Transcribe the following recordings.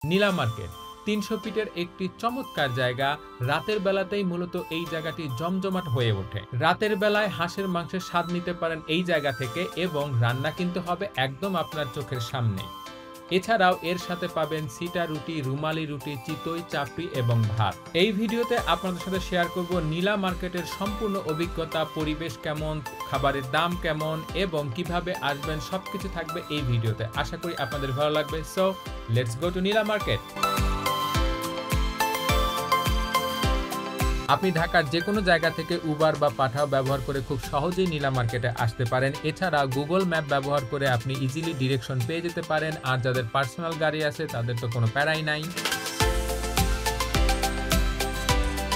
নীলা market ৩০০ ফিটের একটি চমৎকার জায়গা। রাতের বেলাতেই মূলত এই জায়গাটি জমজমাট হয়ে ওঠে। রাতের বেলায় হাঁসের মাংসের স্বাদ নিতে পারেন এই জায়গা থেকে এবং রান্না কিন্তু হবে একদম আপনার চোখের সামনে। এছাড়াও এর সাথে পাবেন সিটা রুটি, রুমালি রুটি, চিতই, চাপড়ি এবং ভাত। এই ভিডিওতে আপনাদের সাথে শেয়ার করব নীলা মার্কেটের সম্পূর্ণ অভিজ্ঞতা, পরিবেশ কেমন, খাবারের দাম কেমন এবং কিভাবে আসবেন, সবকিছু থাকবে এই ভিডিওতে। আশা করি আপনাদের ভালো লাগবে। So let's go to Nila market. আপনি ঢাকার যে কোনো জায়গা থেকে উবার বা পাঠাও ব্যবহার করে খুব সহজেই নীলা মার্কেটে আসতে পারেন। এছাড়া গুগল ম্যাপ ব্যবহার করে আপনি ইজিলি ডিরেকশন পেয়ে যেতে পারেন। আর যাদের পার্সোনাল গাড়ি আছে তাদের তো কোনো প্যারাই নাই।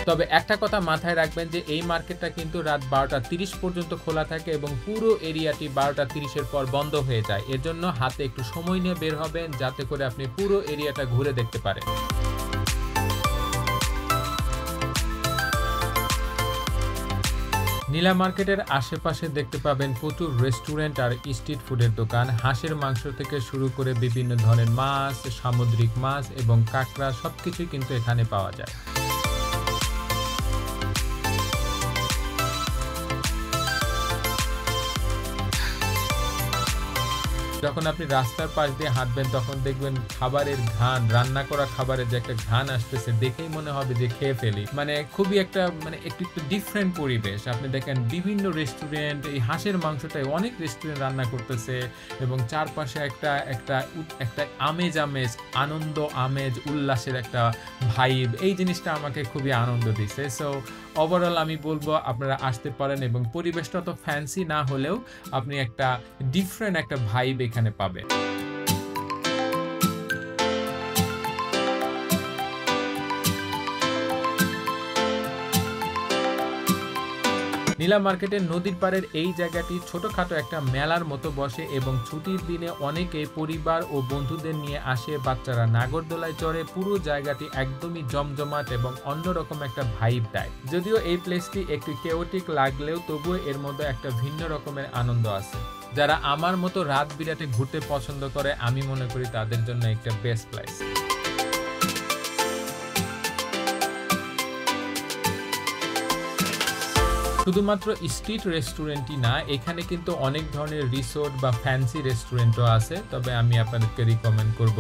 তবে একটা কথা মাথায় রাখবেন যে এই মার্কেটটা কিন্তু রাত 12টা 30 পর্যন্ত খোলা থাকে এবং পুরো এরিয়াটি 12টা 30-এর পর বন্ধ হয়ে যায়। এর জন্য হাতে একটু সময় নিয়ে বের হবেন যাতে করে আপনি পুরো এরিয়াটা ঘুরে দেখতে পারেন। নীলা মার্কেটের আশেপাশে দেখতে পাবেন প্রচুর রেস্টুরেন্ট আর স্ট্রিট ফুডের দোকান। হাঁসের মাংস থেকে শুরু করে বিভিন্ন ধরনের মাছ, সামুদ্রিক মাছ এবং কাঁকড়া সবকিছুই কিন্তু এখানে পাওয়া যায়। যখন আপনি রাস্তার পাশ দিয়ে হাঁটবেন তখন দেখবেন খাবারের ঘ্রাণ, রান্না করা খাবারের যে একটা ঘ্রাণ আসতেছে দেখেই মনে হবে যে খেয়ে ফেলি। খুবই একটা একটু ডিফারেন্ট পরিবেশ। আপনি দেখেন বিভিন্ন রেস্টুরেন্ট, এই হাঁসের মাংসটাই অনেক রেস্টুরেন্ট রান্না করতেছে এবং চারপাশে একটা আমেজ, আনন্দ, আমেজ, উল্লাসের একটা ভাইব। এই জিনিসটা আমাকে খুবই আনন্দ দিছে। সো ওভারঅল আমি বলবো আপনারা আসতে পারেন এবং পরিবেশটা তো ফ্যান্সি না হলেও আপনি একটা ডিফারেন্ট একটা ভাইব এখানে পাবেন। নীলা মার্কেটের নদীর পাড়ের এই জায়গাটি ছোটখাটো একটা মেলার মতো বসে এবং ছুটির দিনে অনেকে পরিবার ও বন্ধুদের নিয়ে আসে। বাচ্চারা নাগরদোলায় চড়ে। পুরো জায়গাটি একদমই জমজমাট এবং অন্যরকম একটা ভাইব দেয়। যদিও এই প্লেসটি একটু কেওটিক লাগলেও তবুও এর মধ্যে একটা ভিন্ন রকমের আনন্দ আছে। যারা আমার মতো রাত বিরাতে ঘুরতে পছন্দ করে আমি মনে করি তাদের জন্য একটা বেস্ট প্লেস। শুধুমাত্র স্ট্রিট রেস্টুরেন্টই না, এখানে কিন্তু অনেক ধরনের রিসোর্ট বা ফ্যান্সি রেস্টুরেন্টও আছে। তবে আমি আপনাদেরকে রিকমেন্ড করব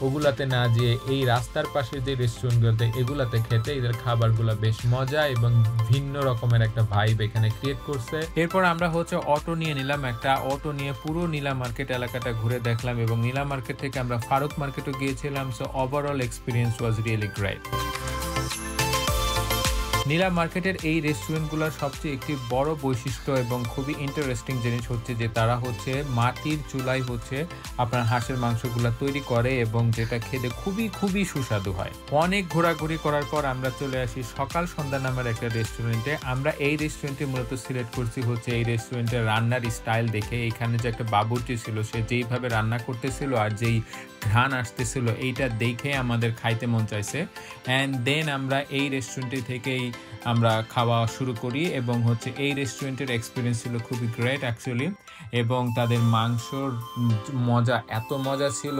ওগুলাতে না যেয়ে এই রাস্তার পাশে যে রেস্টুরেন্টগুলোতে এগুলাতে খেতে। এদের খাবারগুলো বেশ মজা এবং ভিন্ন রকমের একটা ভাইব এখানে ক্রিয়েট করছে। এরপর আমরা অটো নিয়ে নিলাম। একটা অটো নিয়ে পুরো নীলা মার্কেট এলাকাটা ঘুরে দেখলাম এবং নীলা মার্কেট থেকে আমরা ফারুক মার্কেটও গিয়েছিলাম। So overall experience was really great. Nila মার্কেটের এই রেস্টুরেন্টগুলোর সবচেয়ে একটি বড় বৈশিষ্ট্য এবং খুবই ইন্টারেস্টিং জিনিস হচ্ছে যে তারা মাটির চুলায় আপনার হাঁসের মাংসগুলা তৈরি করে এবং যেটা খেতে খুবই খুবই সুস্বাদু হয়। অনেক ঘোরাঘুরি করার পর আমরা চলে আসি সকাল সন্ধ্যা নামের একটা রেস্টুরেন্টে। আমরা এই রেস্টুরেন্টে মূলত সিলেক্ট করছি এই রেস্টুরেন্টের রান্নার স্টাইল দেখে। এখানে যে একটা বাবুর্চি ছিল সে যেইভাবে রান্না করতেছিল আর যেই ঘ্রাণ আসতেছিল এইটা দেখে আমাদের খাইতে মন চাইছে। অ্যান্ড দেন আমরা এই রেস্টুরেন্টে থেকেই আমরা খাওয়া শুরু করি এবং এই রেস্টুরেন্টের এক্সপিরিয়েন্স ছিল খুবই গ্রেট অ্যাকচুয়ালি। এবং তাদের মাংসর মজা, এত মজা ছিল,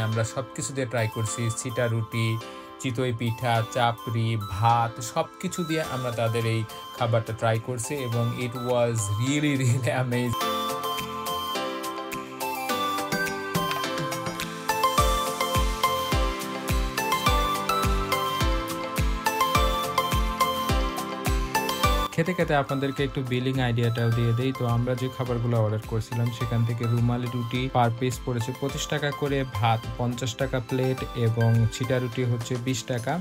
আমরা সব কিছু দিয়ে ট্রাই করছি। সিটা রুটি, চিতই পিঠা, চাপড়ি, ভাত সব কিছু দিয়ে আমরা তাদের এই খাবারটা ট্রাই করছি এবং ইট ওয়াজ রিয়েলি রিয়েলি অ্যামেজিং। খেতে খেতে আপনাদেরকে একটু বিলিং আইডিয়াটাও দিয়ে দেই। তো আমরা যে খাবারগুলো অর্ডার করছিলাম সেখান থেকে রুমালি রুটি পার পিস পড়েছে 25 টাকা করে, ভাত 50 টাকা প্লেট এবং ছিটা রুটি 20 টাকা।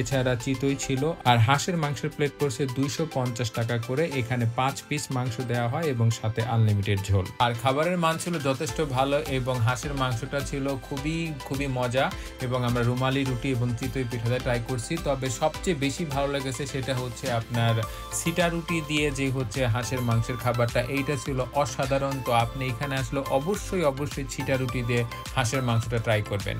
এছাড়া চিতই ছিল আর হাঁসের মাংসের প্লেট পড়ছে 250 টাকা করে। এখানে 5 পিস মাংস দেওয়া হয় এবং সাথে আনলিমিটেড ঝোল। আর খাবারের মান ছিল যথেষ্ট ভালো এবং হাঁসের মাংসটা ছিল খুবই খুবই মজা এবং আমরা রুমালি রুটি এবং চিতই পিঠাটা ট্রাই করছি। তবে সবচেয়ে বেশি ভালো লেগেছে সেটা আপনার সিটা রুটি দিয়ে যে হাঁসের মাংসের খাবারটা, এইটা ছিল অসাধারণ। তো আপনি এখানে আসলে অবশ্যই সিটা রুটি দিয়ে হাঁসের মাংসটা ট্রাই করবেন।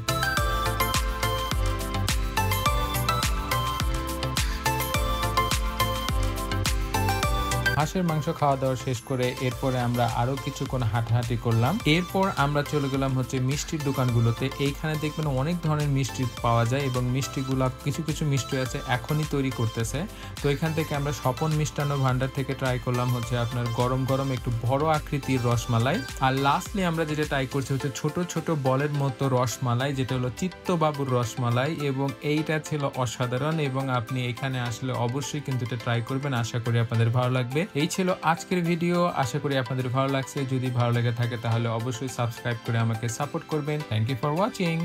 হাঁসের মাংস খাওয়া দাওয়া শেষ করে এরপরে আমরা আরো কিছুক্ষণ হাঁটাহাঁটি করলাম। এরপর আমরা চলে গেলাম হচ্ছে মিষ্টির দোকানগুলোতে। এইখানে দেখবেন অনেক ধরনের মিষ্টি পাওয়া যায় এবং মিষ্টিগুলা কিছু কিছু মিষ্টি আছে এখনই তৈরি করতেছে। তো এখান থেকে আমরা স্বপন মিষ্টান্ন ভান্ডার থেকে ট্রাই করলাম হচ্ছে আপনার গরম গরম একটু বড় আকৃতির রসমালাই। আর লাস্টলি আমরা যেটা ট্রাই করছি হচ্ছে ছোট ছোট বলের মতো রসমালাই, যেটা হলো চিত্তবাবুর রসমালাই, এবং এইটা ছিল অসাধারণ। এবং আপনি এখানে আসলে অবশ্যই কিন্তু এটা ট্রাই করবেন, আশা করি আপনাদের ভালো লাগবে। এই ছিল আজকের ভিডিও, আশা করি আপনাদের ভালো লাগছে। যদি ভালো লেগে থাকে তাহলে অবশ্যই সাবস্ক্রাইব করে আমাকে সাপোর্ট করবেন। Thank you for watching.